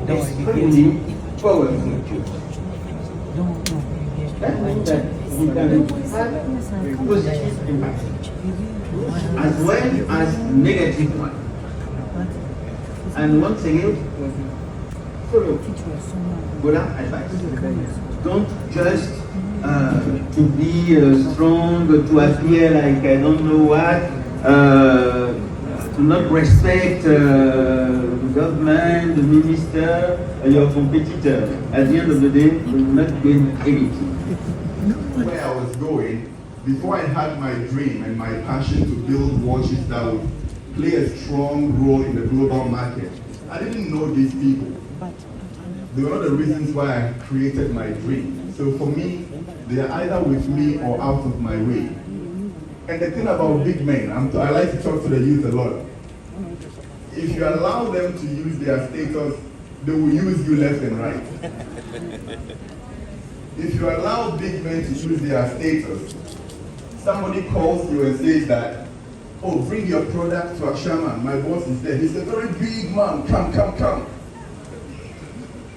extremely powerful too. That means that we can have positive impact as well as negative one. And once again, follow Buddha advice. Don't just to be strong, to appear like I don't know what, to not respect the government, the minister, your competitor. At the end of the day, you will not gain anything. Where I was going, before I had my dream and my passion to build watches that would play a strong role in the global market, I didn't know these people. They were not the reasons why I created my dream. So for me, they are either with me or out of my way. And the thing about big men, I like to talk to the youth a lot. If you allow them to use their status, they will use you left and right. If you allow big men to use their status, somebody calls you and says that, oh, bring your product to Ashama. My boss is there. He's a very big man. Come.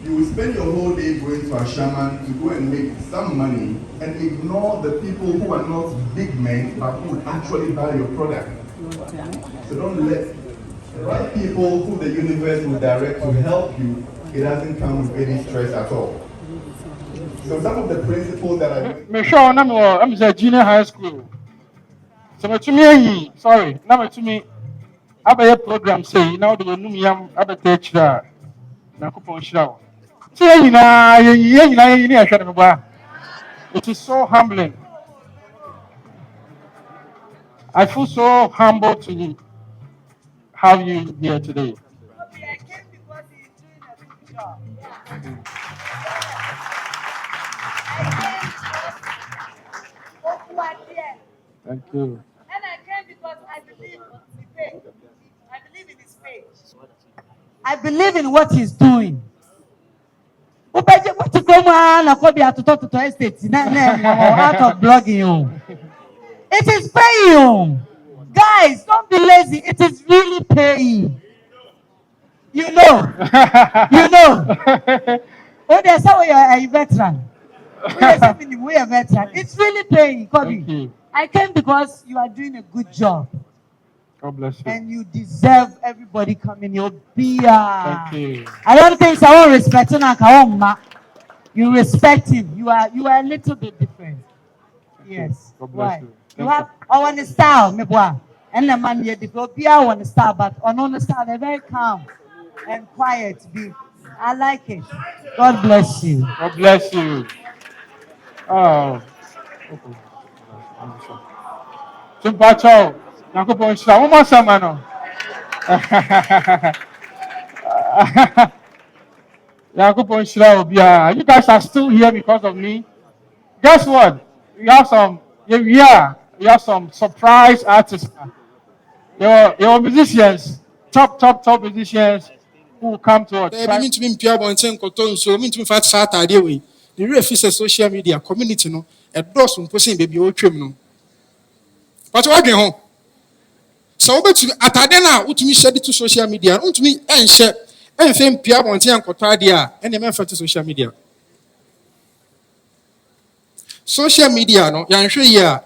You will spend your whole day going to Ashama to go and make some money and ignore the people who are not big men but who actually buy your product. So don't let the right people who the universe will direct to help you. It doesn't come with any stress at all. So some of the principles that I'm a junior high school. So to me, sorry, now to me, I have a program say now the Numiam Abatage that Nakupon Shao. It is so humbling. I feel so humble to have you here today. Thank you. And I came because I believe in faith. I believe in his faith. I believe in what he's doing. Out of blogging. It is paying. Guys, don't be lazy. It is really paying. You know. Oh, there's how we are a veteran. We are a veteran. It's really paying, Kobe. I came because you are doing a good job. God bless you. And you deserve everybody coming here. Thank you. I don't think someone respecting Akaoma. You respect him. You are a little bit different. Yes. God bless you. You have our style, Mebwa. And the man here, the one style, but on the style, they're very calm and quiet. I like it. God bless you. God bless you. Oh. Chumpacho. Nakupon Shao. One more samano. You guys are still here because of me. Guess what? We have some surprise artists. Your musicians, top musicians who will come to us. The real social media community no a does pushing baby old trim no. But what you home? So but to atadena utumi share to social media, utumi and share and fame pia bonti and kotadia and the men for social media. Social media no yan sure here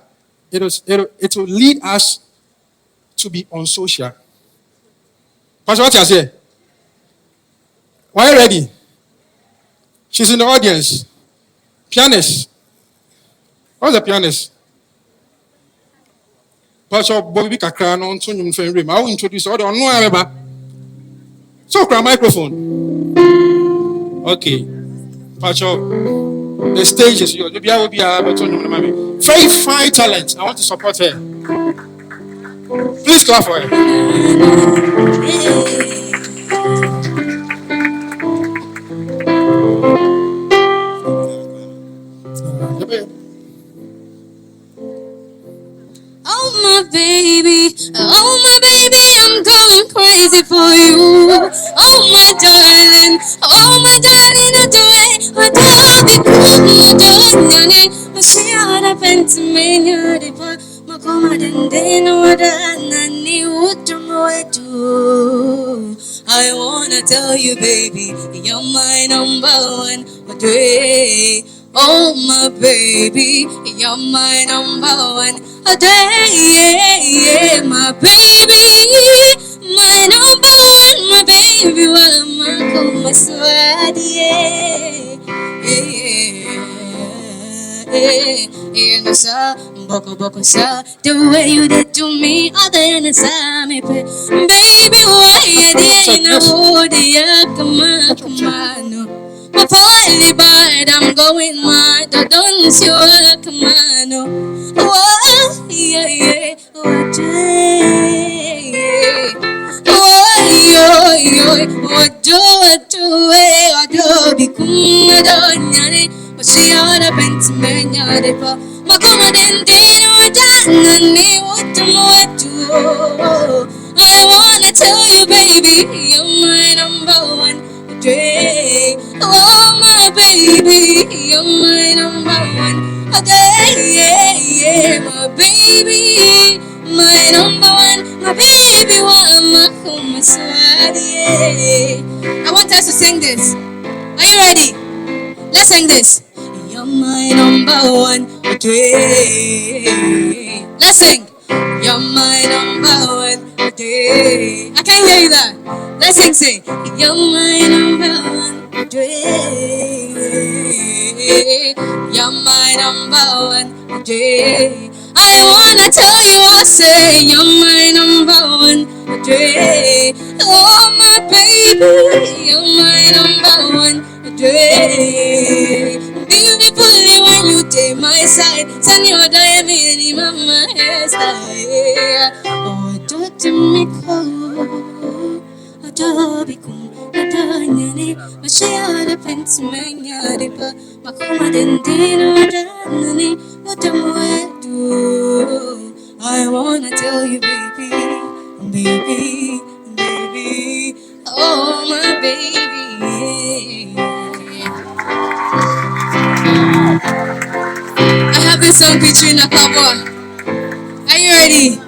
it will lead us to be on social. Pastor, what you say? Why ready? She's in the audience. Pianist. What's the pianist? Pastor Bobby Kakran on Tunyum Fenrim. I will introduce all the no. So, microphone. Okay. Pastor, the stage is yours. Very fine talent. I want to support her. Please clap for her. Oh my baby, I'm going crazy for you. Oh my darling, I do it. I do it, my darling. My share happened to me, my I wanna tell you, baby, you're my number one. Day. Oh my baby, you're my number one. Day, yeah, my baby, my number one, my baby, well, my sweat, yeah. And sa boko sa the way you did to me other than sa me baby why you didn't hold the come on no my falling bad I'm going mad don't you come on no oh yeah oh what do be come don't she ought to been to me, Macoma didn't what I wanna tell you, baby, you're my number one. Day. Oh, my baby, you're my number one. Yeah, my baby, my number one. My baby, my home, yeah. I want us to sing this. Are you ready? Let's sing this. You're my number one. Let's sing. You're my number one. I can't hear you there. Let's sing. You're my number one. You're my number one. I wanna tell you, I say you're my number one. Oh my baby, you're my number one. Beautifully when you take my side, send your diamond in my hairstyle. Oh, don't make oh, don't be cool, don't but she had a pencil, Macoma didn't what do I wanna tell you, baby, oh my baby. I have this song featuring a cowboy. Are you ready?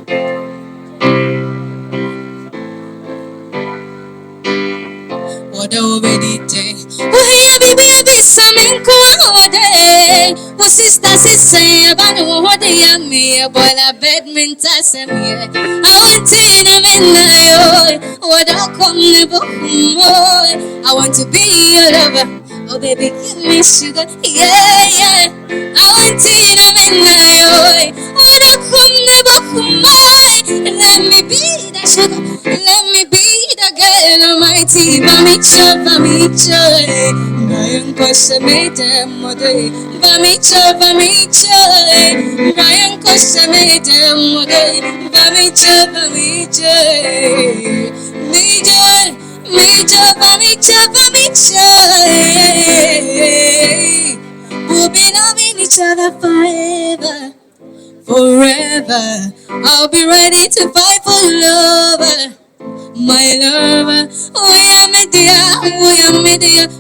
What already day? Oh, baby, something cool. Was sister, about what they are me, boy, I badminton, some year. I want to midnight, what I'll come never more. I want to be your lover. Oh, baby, give me sugar, yeah. I want to midnight, what I'll come never more. Let me be the sugar, let me be the girl of my team. Bamicho, Brian Costa made them one day. Bamicho, Brian Costa made them one day. Bamicho, Bamicho. We'll be loving each other forever. I'll be ready to fight for love. My lover, we are media,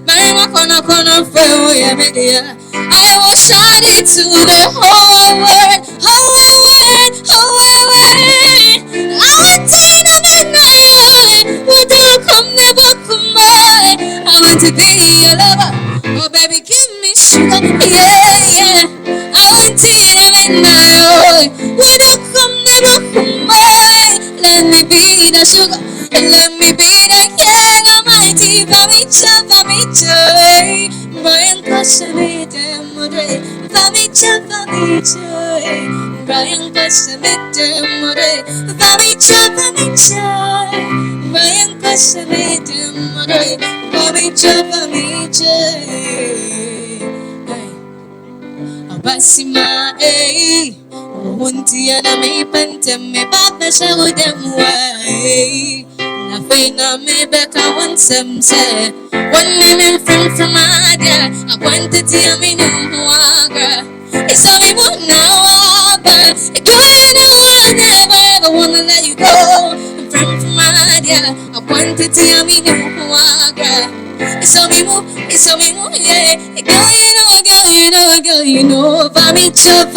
my corner, we are media. I will shout it to the whole world. I want to midnight, what will come never come by. I want to be your lover, oh baby, give me sugar, yeah. I want to midnight, what will come never come by. Let me be the sugar. Let me be the king of my team. Bamicho. Brian Costa made them one day. Bamicho. Brian Costa made them one day. Bamicho. Brian Costa made them one day. Bamicho. Abasima, Wuntia, me pantem, me papa show them way. Nafina me beka want some say. One name from Adia, I wanted to hear me no water. It's only one now, but you know I never wanna let you go. From Adia, I wanted to hear me no water. It's only more, yeah. Girl, you know, Bamicho.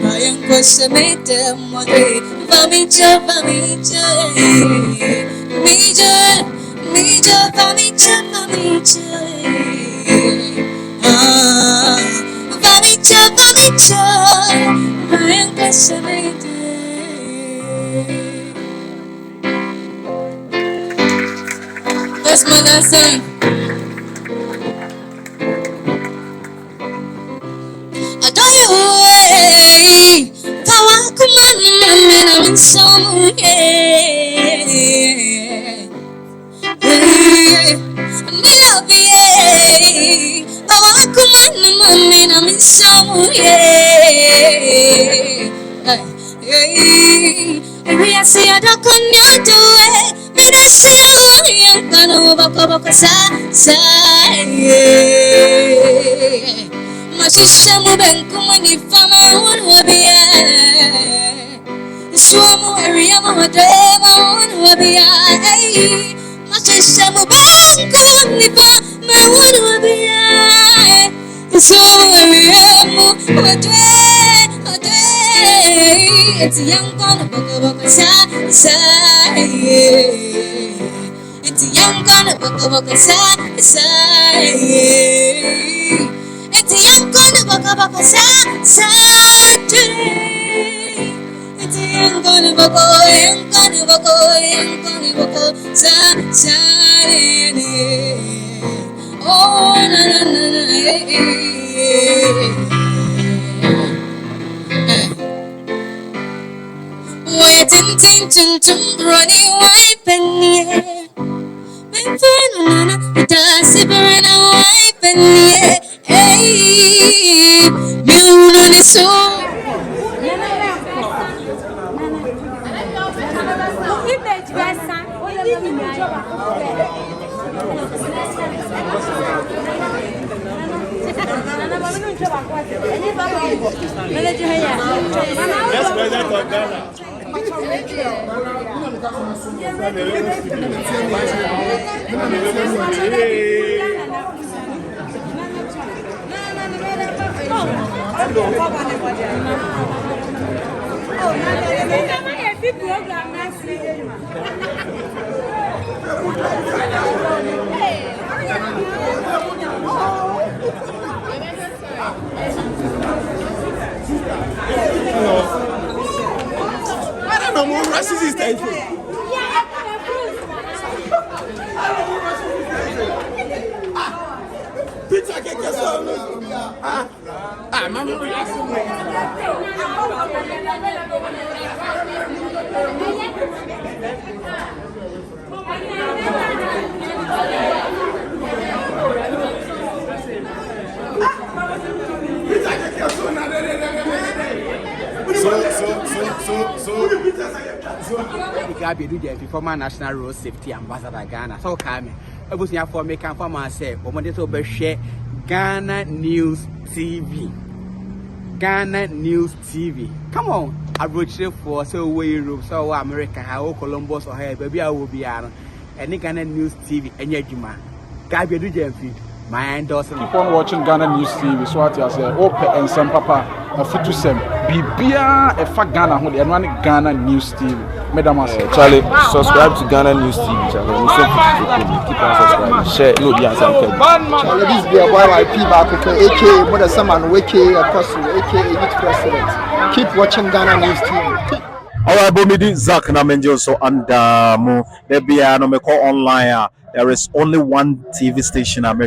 Ryan question me them what they Vamicha, Major, Vamicha. Vamicha, Ryan question me that's my last song. Adore you, Kawakuman, and I'm in some, me love you, Kawakuman, and I'm in some, we are say I don't come near to it. Me da say I'm gonna baka sa. Mashisha mo ben kumani fama unwabia. Suamu area mo dema unwabia. Mashisha mo ben kumani fama unwabia. Suamu area mo it's young gonna baka sa. It's young gonna baka sa. It's young gonna baka sa. It's young gonna baka sa. Oh na na na na. Waiting, running, wiping, yeah. My phone, Nana, it does it burn a wiping, yeah. Hey, you know the song. Yes, President of Ghana. I don't know more racist than you. Peter, get yourself. Mama. Gabi do the former National Road Safety Ambassador Ghana. So come. I was here for me come for myself. We wanted to share Ghana News TV. Ghana News TV. Come on. I wrote you for so way Europe, so America, how Columbus or here, baby I will be on. And Ghana News TV and Yajima. Gabi do the feed. My endorsement. Keep on watching Ghana News TV. So what you say? Open and some papa. Afitu sem. Bibia efa Ghana ho de eno ane Ghana News TV. Madam Charlie, subscribe to Ghana News TV. Charlie, keep on subscribing. Share. No, be answer. Charlie, this be a YYP back. AKA Mother Saman, AKA Apostle, AKA Youth President. Keep watching Ghana News TV. Alright, Bomidi Zach Namenjo so and there be no me call online. There is only one TV station I'm